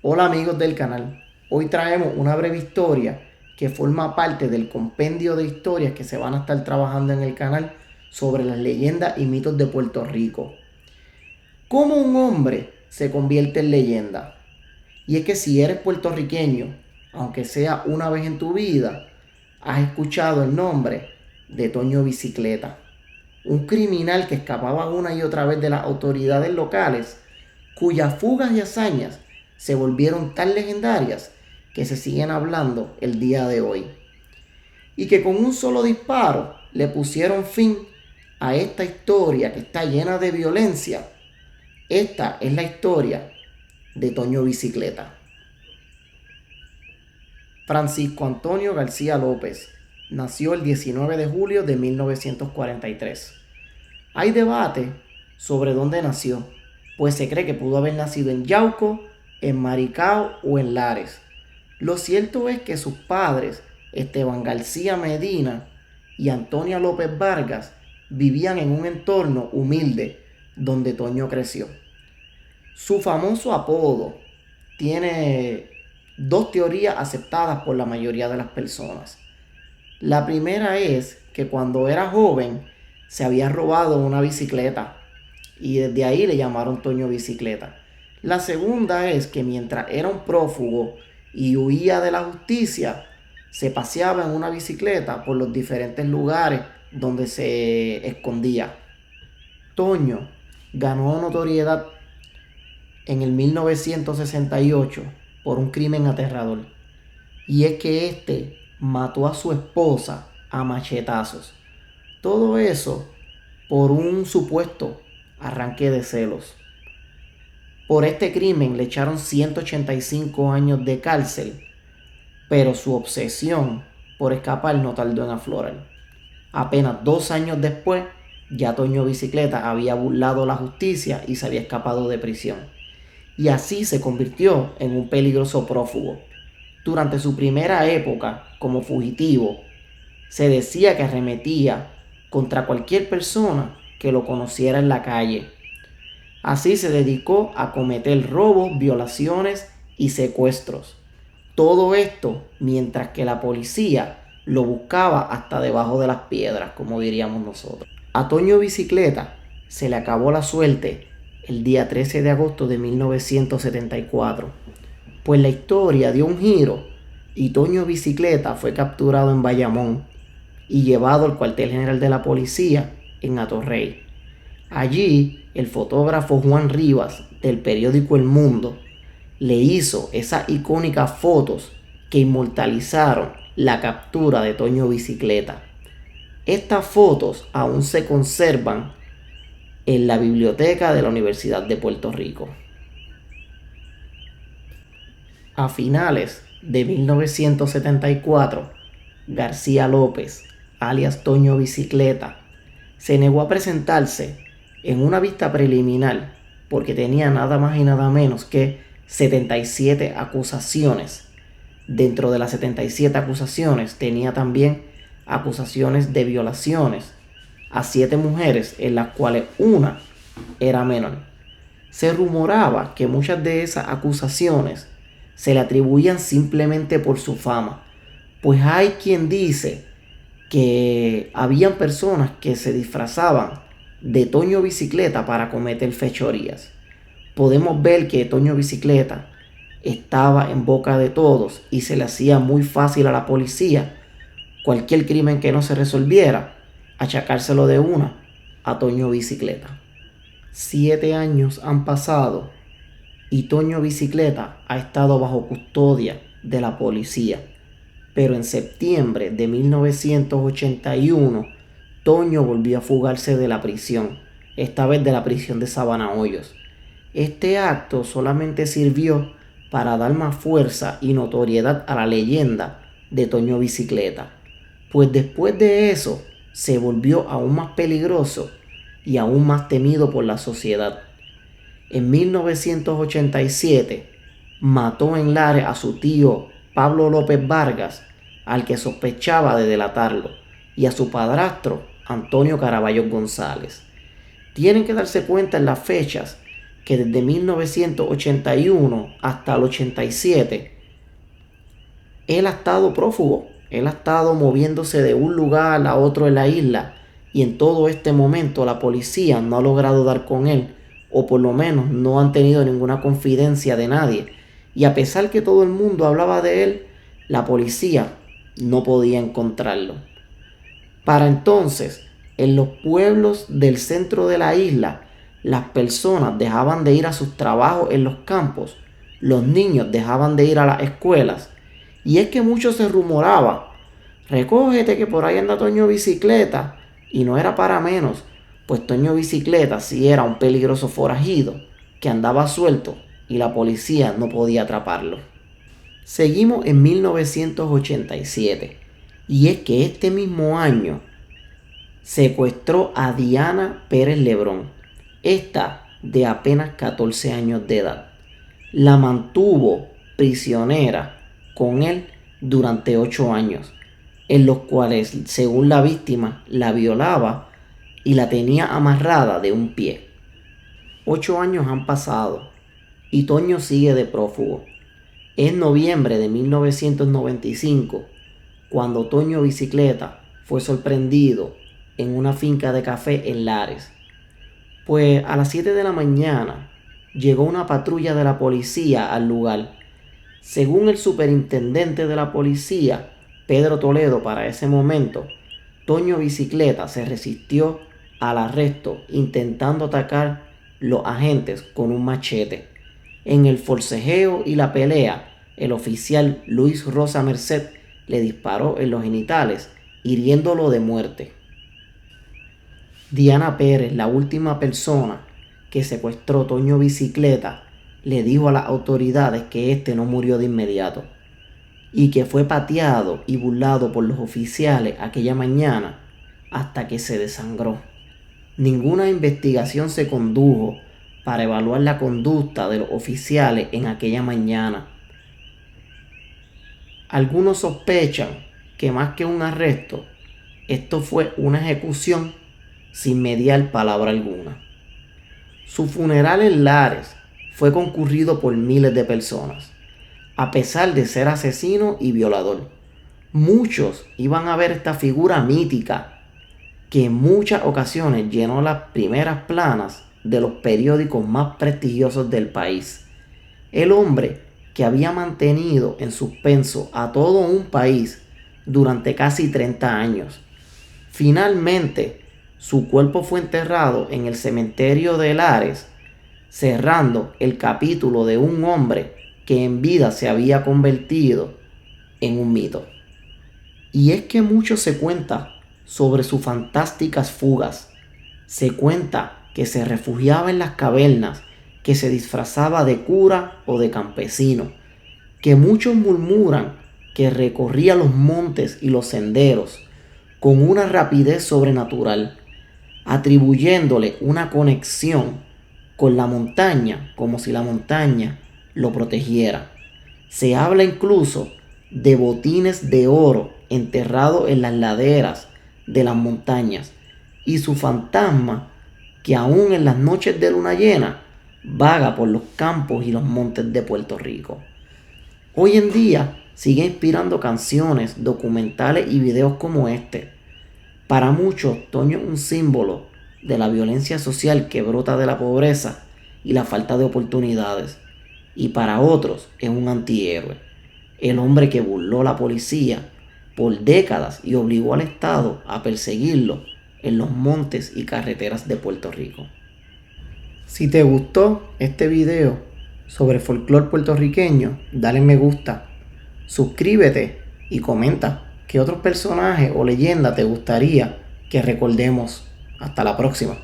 Hola amigos del canal, hoy traemos una breve historia que forma parte del compendio de historias que se van a estar trabajando en el canal sobre las leyendas y mitos de Puerto Rico. ¿Cómo un hombre se convierte en leyenda? Y es que si eres puertorriqueño, aunque sea una vez en tu vida, has escuchado el nombre de Toño Bicicleta, un criminal que escapaba una y otra vez de las autoridades locales, cuyas fugas y hazañas se volvieron tan legendarias que se siguen hablando el día de hoy. Y que con un solo disparo le pusieron fin a esta historia que está llena de violencia. Esta es la historia de Toño Bicicleta. Francisco Antonio García López nació el 19 de julio de 1943. Hay debate sobre dónde nació, pues se cree que pudo haber nacido en Yauco, en Maricao o en Lares. Lo cierto es que sus padres, Esteban García Medina y Antonia López Vargas, vivían en un entorno humilde donde Toño creció. Su famoso apodo tiene dos teorías aceptadas por la mayoría de las personas. La primera es que cuando era joven se había robado una bicicleta y desde ahí le llamaron Toño Bicicleta. La segunda es que mientras era un prófugo y huía de la justicia, se paseaba en una bicicleta por los diferentes lugares donde se escondía. Toño ganó notoriedad en el 1968 por un crimen aterrador. Y es que este mató a su esposa a machetazos. Todo eso por un supuesto arranque de celos. Por este crimen le echaron 185 años de cárcel, pero su obsesión por escapar no tardó en aflorar. Apenas 2 años después, ya Toño Bicicleta había burlado la justicia y se había escapado de prisión. Y así se convirtió en un peligroso prófugo. Durante su primera época como fugitivo, se decía que arremetía contra cualquier persona que lo conociera en la calle. Así se dedicó a cometer robos, violaciones y secuestros. Todo esto mientras que la policía lo buscaba hasta debajo de las piedras, como diríamos nosotros. A Toño Bicicleta se le acabó la suerte el día 13 de agosto de 1974, pues la historia dio un giro y Toño Bicicleta fue capturado en Bayamón y llevado al cuartel general de la policía en Atorrey. Allí, el fotógrafo Juan Rivas del periódico El Mundo le hizo esas icónicas fotos que inmortalizaron la captura de Toño Bicicleta. Estas fotos aún se conservan en la biblioteca de la Universidad de Puerto Rico. A finales de 1974, García López, alias Toño Bicicleta, se negó a presentarse en una vista preliminar porque tenía nada más y nada menos que 77 acusaciones. Dentro de las 77 acusaciones tenía también acusaciones de violaciones a 7 mujeres, en las cuales una era menor. Se rumoraba que muchas de esas acusaciones se le atribuían simplemente por su fama, pues hay quien dice que habían personas que se disfrazaban de Toño Bicicleta para cometer fechorías. Podemos ver que Toño Bicicleta estaba en boca de todos y se le hacía muy fácil a la policía cualquier crimen que no se resolviera, achacárselo de una a Toño Bicicleta. 7 años han pasado y Toño Bicicleta ha estado bajo custodia de la policía. Pero en septiembre de 1981, Toño volvió a fugarse de la prisión, esta vez de la prisión de Sabana Hoyos. Este acto solamente sirvió para dar más fuerza y notoriedad a la leyenda de Toño Bicicleta, pues después de eso se volvió aún más peligroso y aún más temido por la sociedad. En 1987 mató en Lares a su tío Pablo López Vargas, al que sospechaba de delatarlo, y a su padrastro Antonio Caraballo González. Tienen que darse cuenta en las fechas que desde 1981 hasta el 87, él ha estado prófugo. Él ha estado moviéndose de un lugar a otro en la isla, y en todo este momento la policía no ha logrado dar con él, o por lo menos no han tenido ninguna confidencia de nadie. Y a pesar que todo el mundo hablaba de él, la policía no podía encontrarlo. Para entonces, en los pueblos del centro de la isla, las personas dejaban de ir a sus trabajos en los campos, los niños dejaban de ir a las escuelas, y es que mucho se rumoraba: recógete que por ahí anda Toño Bicicleta. Y no era para menos, pues Toño Bicicleta sí era un peligroso forajido que andaba suelto y la policía no podía atraparlo. Seguimos en 1987, y es que este mismo año secuestró a Diana Pérez Lebrón, esta de apenas 14 años de edad. La mantuvo prisionera con él durante 8 años, en los cuales, según la víctima, la violaba y la tenía amarrada de un pie. 8 años han pasado y Toño sigue de prófugo. En noviembre de 1995, cuando Toño Bicicleta fue sorprendido en una finca de café en Lares. Pues a las 7 de la mañana llegó una patrulla de la policía al lugar. Según el superintendente de la policía, Pedro Toledo, para ese momento, Toño Bicicleta se resistió al arresto intentando atacar los agentes con un machete. En el forcejeo y la pelea, el oficial Luis Rosa Merced le disparó en los genitales, hiriéndolo de muerte. Diana Pérez, la última persona que secuestró Toño Bicicleta, le dijo a las autoridades que este no murió de inmediato y que fue pateado y burlado por los oficiales aquella mañana hasta que se desangró. Ninguna investigación se condujo para evaluar la conducta de los oficiales en aquella mañana. Algunos sospechan que más que un arresto, esto fue una ejecución sin mediar palabra alguna. Su funeral en Lares fue concurrido por miles de personas, a pesar de ser asesino y violador. Muchos iban a ver esta figura mítica que en muchas ocasiones llenó las primeras planas de los periódicos más prestigiosos del país. El hombre que había mantenido en suspenso a todo un país durante casi 30 años. Finalmente, su cuerpo fue enterrado en el cementerio de Lares, cerrando el capítulo de un hombre que en vida se había convertido en un mito. Y es que mucho se cuenta sobre sus fantásticas fugas. Se cuenta que se refugiaba en las cavernas, que se disfrazaba de cura o de campesino, que muchos murmuran que recorría los montes y los senderos con una rapidez sobrenatural, atribuyéndole una conexión con la montaña, como si la montaña lo protegiera. Se habla incluso de botines de oro enterrados en las laderas de las montañas, y su fantasma que aún en las noches de luna llena vaga por los campos y los montes de Puerto Rico. Hoy en día sigue inspirando canciones, documentales y videos como este. Para muchos, Toño es un símbolo de la violencia social que brota de la pobreza y la falta de oportunidades. Y para otros es un antihéroe, el hombre que burló a la policía por décadas y obligó al Estado a perseguirlo en los montes y carreteras de Puerto Rico. Si te gustó este video sobre folclore puertorriqueño, dale me gusta, suscríbete y comenta qué otros personajes o leyendas te gustaría que recordemos. Hasta la próxima.